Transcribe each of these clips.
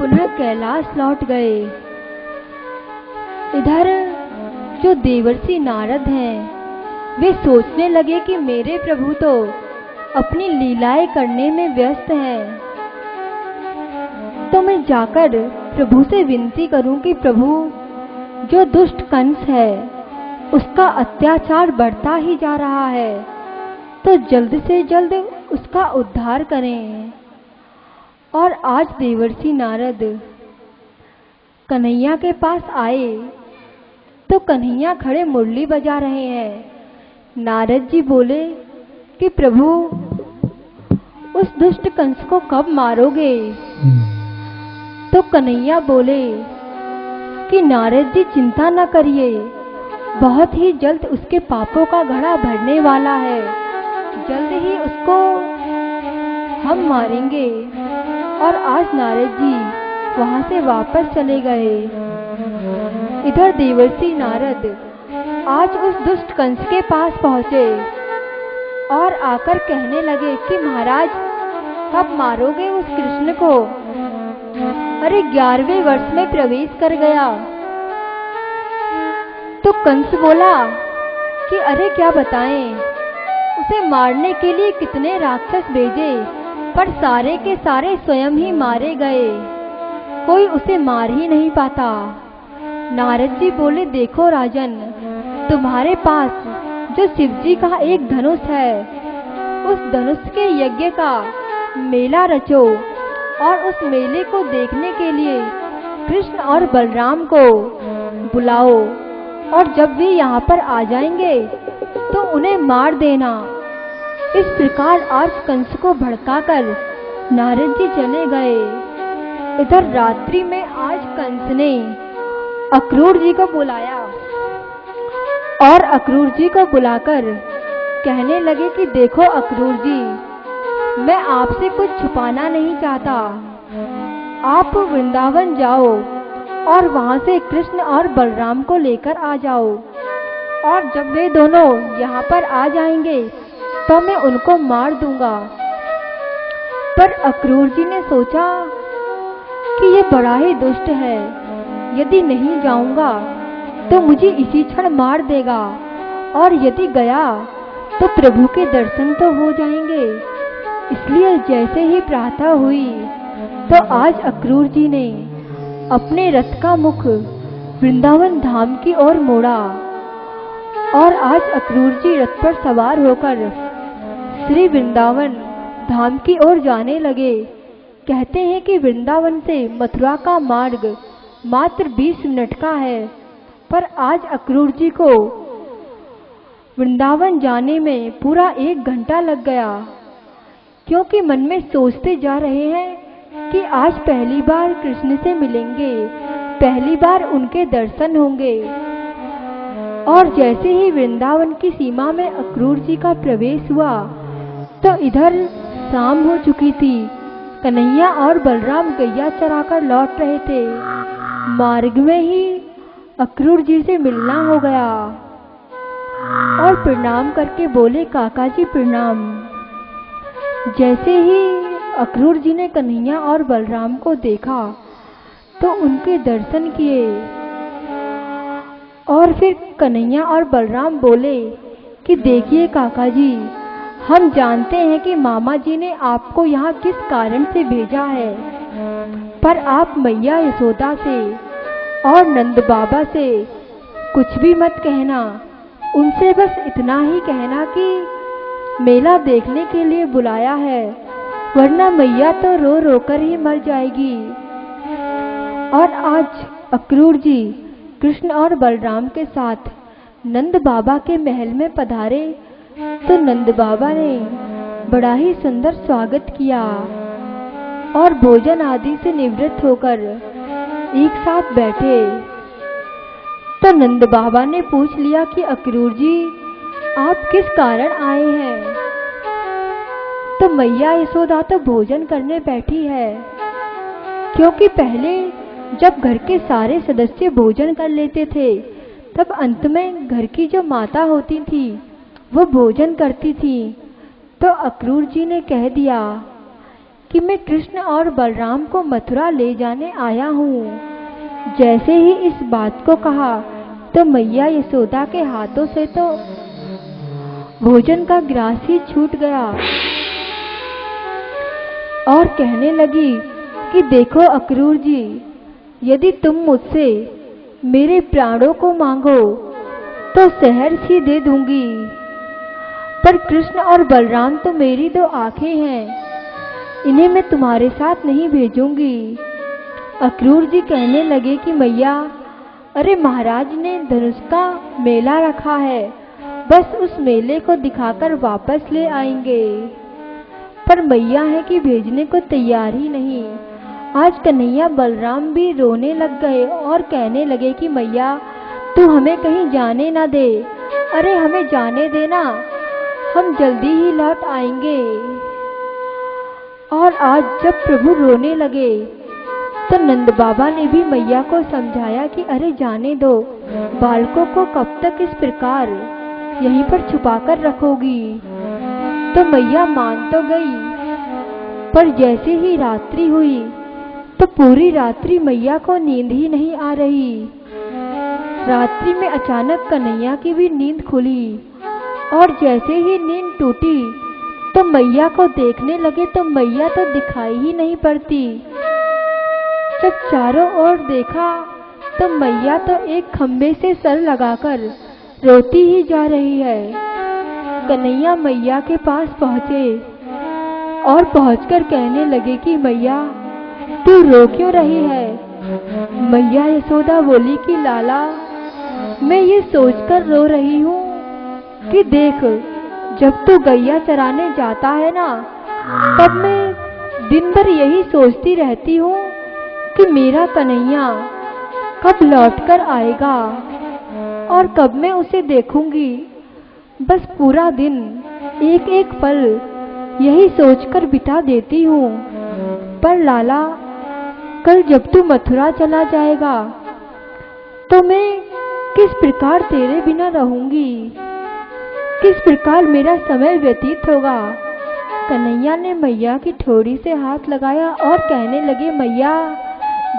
पुनः कैलाश लौट गए। इधर जो देवर्षि नारद हैं वे सोचने लगे कि मेरे प्रभु तो अपनी लीलाएं करने में व्यस्त हैं, तो मैं जाकर प्रभु से विनती करूं कि प्रभु जो दुष्ट कंस है उसका अत्याचार बढ़ता ही जा रहा है, तो जल्द से जल्द उसका उद्धार करें। और आज देवर्षि नारद कन्हैया के पास आए तो कन्हैया खड़े मुरली बजा रहे हैं। नारद जी बोले कि प्रभु उस दुष्ट कंस को कब मारोगे? तो कन्हैया बोले कि नारद जी चिंता न करिए, बहुत ही जल्द उसके पापों का घड़ा भरने वाला है, जल्द ही उसको हम मारेंगे। और आज नारद जी वहां से वापस चले गए। इधर देवर्षि नारद आज उस दुष्ट कंस के पास पहुंचे और आकर कहने लगे कि महाराज कब मारोगे उस कृष्ण को? अरे 11वें वर्ष में प्रवेश कर गया। तो कंस बोला कि अरे क्या बताएं, उसे मारने के लिए कितने राक्षस भेजे पर सारे के सारे स्वयं ही मारे गए, कोई उसे मार ही नहीं पाता। नारद जी बोले देखो राजन, तुम्हारे पास जो शिवजी का एक धनुष है, उस धनुष के यज्ञ का मेला रचो और उस मेले को देखने के लिए कृष्ण और बलराम को बुलाओ, और जब वे यहाँ पर आ जाएंगे तो उन्हें मार देना। इस प्रकार आज कंस को भड़काकर नारद जी चले गए। इधर रात्रि में आज कंस ने अक्रूर जी को बुलाया और अक्रूर जी को बुलाकर कहने लगे कि देखो अक्रूर जी, मैं आपसे कुछ छुपाना नहीं चाहता, आप वृंदावन जाओ और वहां से कृष्ण और बलराम को लेकर आ जाओ, और जब वे दोनों यहाँ पर आ जाएंगे तो मैं उनको मार दूंगा। पर अक्रूर जी ने सोचा कि ये बड़ा ही दुष्ट है, यदि नहीं जाऊंगा तो मुझे इसी क्षण मार देगा, और यदि गया तो प्रभु के दर्शन तो हो जाएंगे। इसलिए जैसे ही प्रातः हुई तो आज अक्रूर जी ने अपने रथ का मुख वृंदावन धाम की ओर मोड़ा, और आज अक्रूर जी रथ पर सवार होकर श्री वृंदावन धाम की ओर जाने लगे। कहते हैं कि वृंदावन से मथुरा का मार्ग मात्र 20 मिनट का है, पर आज अक्रूर जी को वृंदावन जाने में पूरा 1 घंटा लग गया, क्योंकि मन में सोचते जा रहे हैं कि आज पहली बार कृष्ण से मिलेंगे, पहली बार उनके दर्शन होंगे। और जैसे ही वृंदावन की सीमा में अक्रूर जी का प्रवेश हुआ तो इधर शाम हो चुकी थी। कन्हैया और बलराम गैया चराकर लौट रहे थे। मार्ग में ही अक्रूर जी से मिलना हो गया और प्रणाम करके बोले काका जी प्रणाम। जैसे ही अक्रूर जी ने कन्हैया और बलराम को देखा तो उनके दर्शन किए, और फिर कन्हैया और बलराम बोले कि देखिए काका जी, हम जानते हैं कि मामा जी ने आपको यहाँ किस कारण से भेजा है, पर आप मैया यशोदा से और नंद बाबा से कुछ भी मत कहना, उनसे बस इतना ही कहना कि मेला देखने के लिए बुलाया है, वरना मैया तो रो रो कर ही मर जाएगी। और आज अक्रूर जी कृष्ण और बलराम के साथ नंद बाबा के महल में पधारे तो नंद बाबा ने बड़ा ही सुंदर स्वागत किया और भोजन आदि से निवृत्त होकर एक साथ बैठे। तो नंद बाबा ने पूछ लिया कि अक्रूर जी आप किस कारण आए हैं? तो मैया यशोदा तो भोजन करने बैठी है, क्योंकि पहले जब घर के सारे सदस्य भोजन कर लेते थे तब अंत में घर की जो माता होती थी वो भोजन करती थी। तो अक्रूर जी ने कह दिया कि मैं कृष्ण और बलराम को मथुरा ले जाने आया हूँ। जैसे ही इस बात को कहा तो मैया यशोदा के हाथों से तो भोजन का ग्रास ही छूट गया और कहने लगी कि देखो अक्रूर जी, यदि तुम मुझसे मेरे प्राणों को मांगो तो सहर्ष ही दे दूंगी, पर कृष्ण और बलराम तो मेरी दो आंखें हैं, इन्हें मैं तुम्हारे साथ नहीं भेजूंगी। अक्रूर जी कहने लगे कि मैया, अरे महाराज ने धनुष का मेला रखा है, बस उस मेले को दिखाकर वापस ले आएंगे। पर मैया है कि भेजने को तैयार ही नहीं। आज कन्हैया बलराम भी रोने लग गए और कहने लगे कि मैया, तू हमें कहीं जाने ना दे, अरे हमें जाने देना, हम जल्दी ही लौट आएंगे। और आज जब प्रभु रोने लगे तो नंद बाबा ने भी मैया को समझाया कि अरे जाने दो, बालकों को कब तक इस प्रकार यहीं पर छुपाकर रखोगी। तो मैया मान तो गई, पर जैसे ही रात्रि हुई तो पूरी रात्रि मैया को नींद ही नहीं आ रही। रात्रि में अचानक कन्हैया की भी नींद खुली और जैसे ही नींद टूटी तो मैया को देखने लगे तो मैया तो दिखाई ही नहीं पड़ती। जब चारों ओर देखा तो मैया तो एक खम्भे से सर लगाकर रोती ही जा रही है। कन्हैया मैया के पास पहुँचे और पहुंचकर कहने लगे कि मैया, तू रो क्यों रही है। मैया यशोदा बोली कि लाला, मैं ये सोचकर रो रही हूँ कि देख, जब तू गैया चराने जाता है ना, तब मैं दिन भर यही सोचती रहती हूँ कि मेरा कन्हैया कब लौटकर आएगा और कब मैं उसे देखूंगी। बस पूरा दिन एक एक पल यही सोचकर बिता देती हूँ। पर लाला, कल जब तू मथुरा चला जाएगा तो मैं किस प्रकार तेरे बिना रहूंगी, किस प्रकार मेरा समय व्यतीत होगा। कन्हैया ने मैया की ठोड़ी से हाथ लगाया और कहने लगे, मैया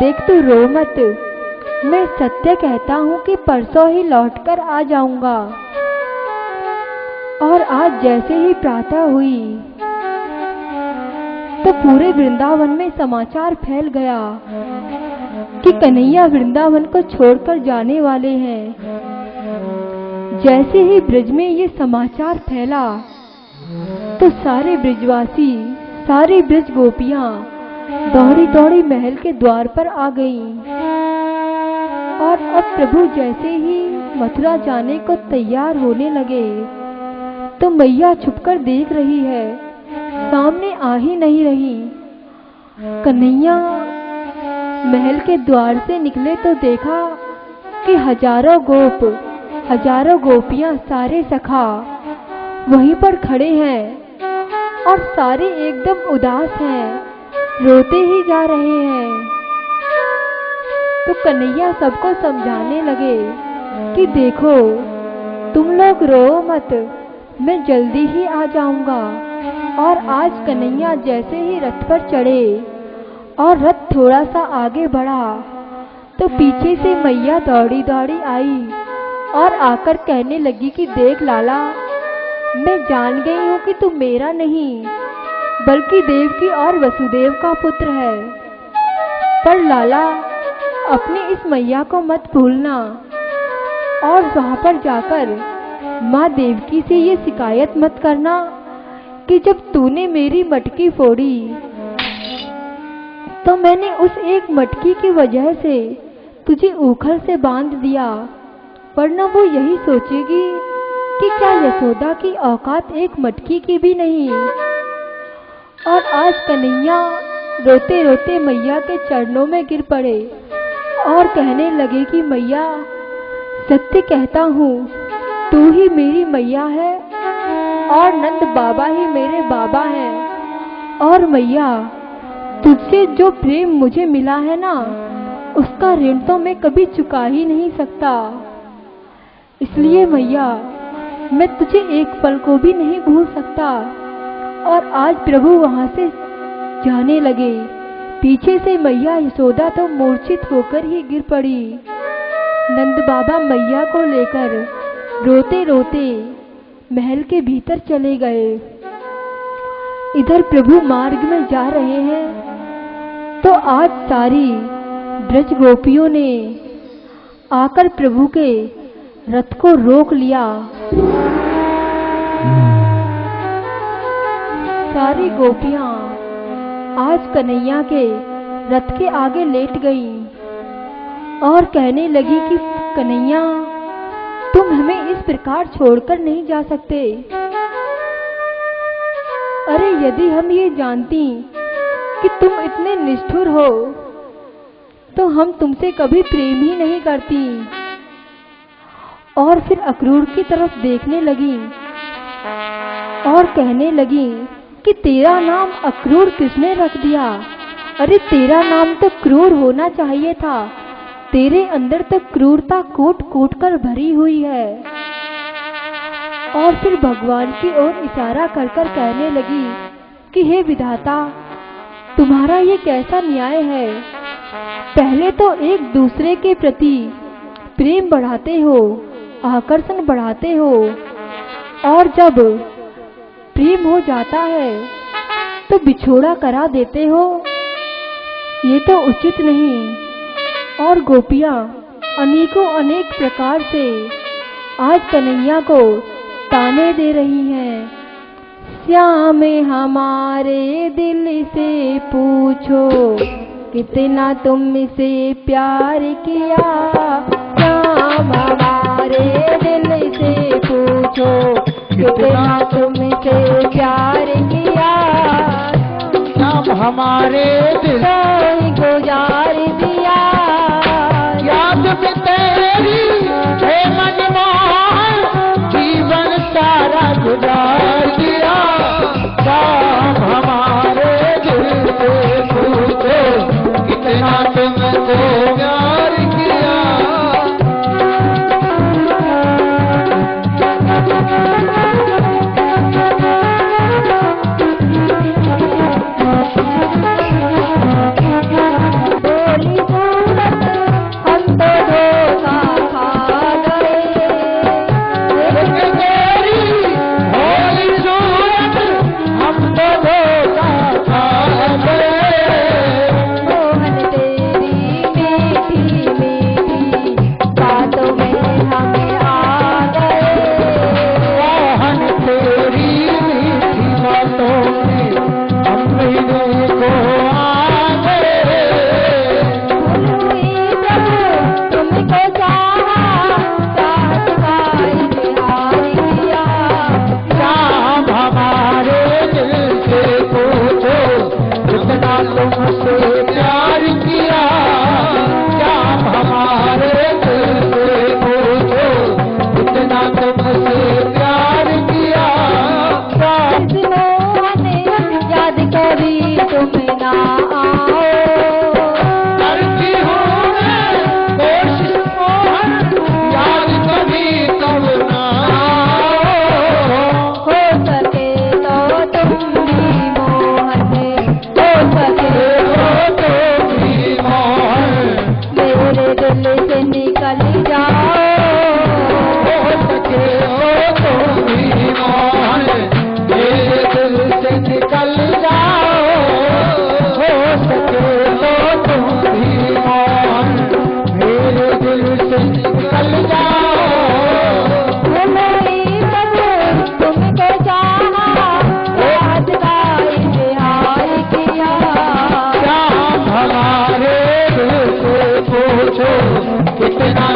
देख, तू रो मत, मैं सत्य कहता हूँ कि परसों ही लौटकर आ जाऊंगा। और आज जैसे ही प्रातः हुई तो पूरे वृंदावन में समाचार फैल गया कि कन्हैया वृंदावन को छोड़कर जाने वाले हैं। जैसे ही ब्रज में ये समाचार फैला तो सारे ब्रजवासी, सारी ब्रज गोपियां दौड़ी दौड़ी महल के द्वार पर आ गईं। और अब प्रभु जैसे ही मथुरा जाने को तैयार होने लगे तो मैया छुपकर देख रही है, सामने आ ही नहीं रही। कन्हैया महल के द्वार से निकले तो देखा कि हजारों गोप, हजारों गोपियां, सारे सखा वहीं पर खड़े हैं और सारे एकदम उदास हैं, रोते ही जा रहे हैं। तो कन्हैया सबको समझाने लगे कि देखो, तुम लोग रो मत, मैं जल्दी ही आ जाऊंगा। और आज कन्हैया जैसे ही रथ पर चढ़े और रथ थोड़ा सा आगे बढ़ा तो पीछे से मैया दौड़ी दौड़ी आई और आकर कहने लगी कि देख लाला, मैं जान गई हूँ कि तू मेरा नहीं बल्कि देवकी और वसुदेव का पुत्र है। पर लाला, अपनी इस मैया को मत भूलना और वहां पर जाकर माँ देवकी से ये शिकायत मत करना कि जब तूने मेरी मटकी फोड़ी तो मैंने उस एक मटकी की वजह से तुझे ऊखल से बांध दिया, वरना वो यही सोचेगी कि क्या यशोदा की औकात एक मटकी की भी नहीं। और आज कन्हैया रोते रोते मैया के चरणों में गिर पड़े और कहने लगे कि मैया, सत्य कहता हूँ, तू ही मेरी मैया है और नंद बाबा ही मेरे बाबा हैं। और मैया, तुझसे जो प्रेम मुझे मिला है ना, उसका ऋण तो मैं कभी चुका ही नहीं सकता। इसलिए मैया, मैं तुझे एक पल को भी नहीं भूल सकता। और आज प्रभु वहां से जाने लगे। पीछे से मैया यशोदा तो मूर्छित होकर ही गिर पड़ी। नंद बाबा मैया को लेकर रोते रोते महल के भीतर चले गए। इधर प्रभु मार्ग में जा रहे हैं तो आज सारी ब्रज गोपियों ने आकर प्रभु के रथ को रोक लिया। सारी गोपियां आज कन्हैया के रथ के आगे लेट गईं और कहने लगी कि कन्हैया, तुम हमें इस प्रकार छोड़कर नहीं जा सकते। अरे यदि हम ये जानती कि तुम इतने निष्ठुर हो तो हम तुमसे कभी प्रेम ही नहीं करती। और फिर अक्रूर की तरफ देखने लगी और कहने लगी कि तेरा नाम अक्रूर किसने रख दिया? अरे तेरा नाम तो क्रूर होना चाहिए था। तेरे अंदर तो क्रूरता कूट कूट कर भरी हुई है। और फिर भगवान की ओर इशारा कर कर कहने लगी कि हे विधाता, तुम्हारा ये कैसा न्याय है? पहले तो एक दूसरे के प्रति प्रेम बढ़ाते हो, आकर्षण बढ़ाते हो, और जब प्रेम हो जाता है तो बिछोड़ा करा देते हो। ये तो उचित नहीं। और गोपियां अनेकों अनेक प्रकार से आज कन्हैया को ताने दे रही हैं। श्याम हमारे दिल से पूछो, कितना तुमसे प्यार किया। श्याम हमारे दिल से पूछो, कितना तुमसे प्यार किया। श्याम हमारे दिल को गुजार दिया। याद में तेरी है मनमोहन, जीवन सारा गुजार दिया। श्याम हमारे दिल से पूछो, कितना तुमको प्यार किया।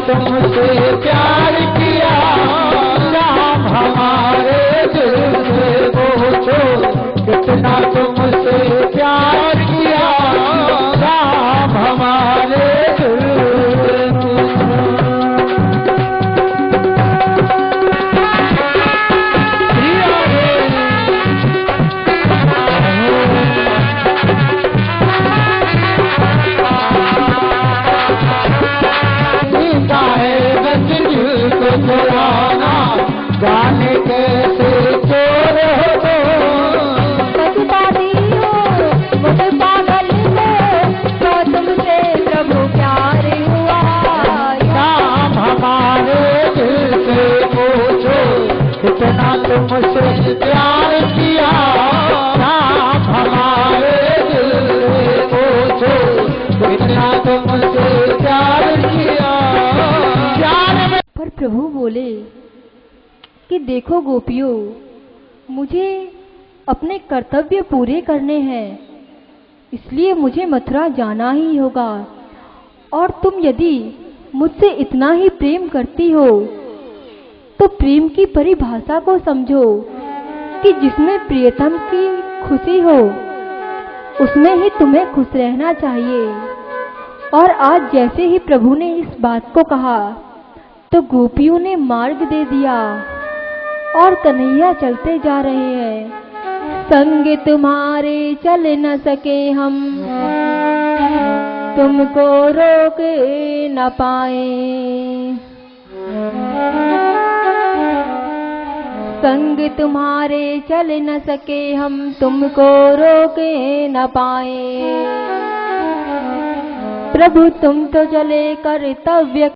तुमसे प्यार किया। श्याम हमारे दिल से पूछो, कितना तुमसे प्यार किया। श्याम हमारे दिल से जाने कैसे चोर हो तो, कि देखो गोपियों, मुझे अपने कर्तव्य पूरे करने हैं, इसलिए मुझे मथुरा जाना ही होगा। और तुम यदि मुझसे इतना ही प्रेम करती हो तो प्रेम की परिभाषा को समझो कि जिसमें प्रियतम की खुशी हो उसमें ही तुम्हें खुश रहना चाहिए। और आज जैसे ही प्रभु ने इस बात को कहा तो गोपियों ने मार्ग दे दिया और कन्हैया चलते जा रहे हैं। संग तुम्हारे चल न सके हम, तुमको रोक न पाए। संग तुम्हारे चल न सके हम, तुमको रोक न पाए। प्रभु तुम तो चले कर्तव्य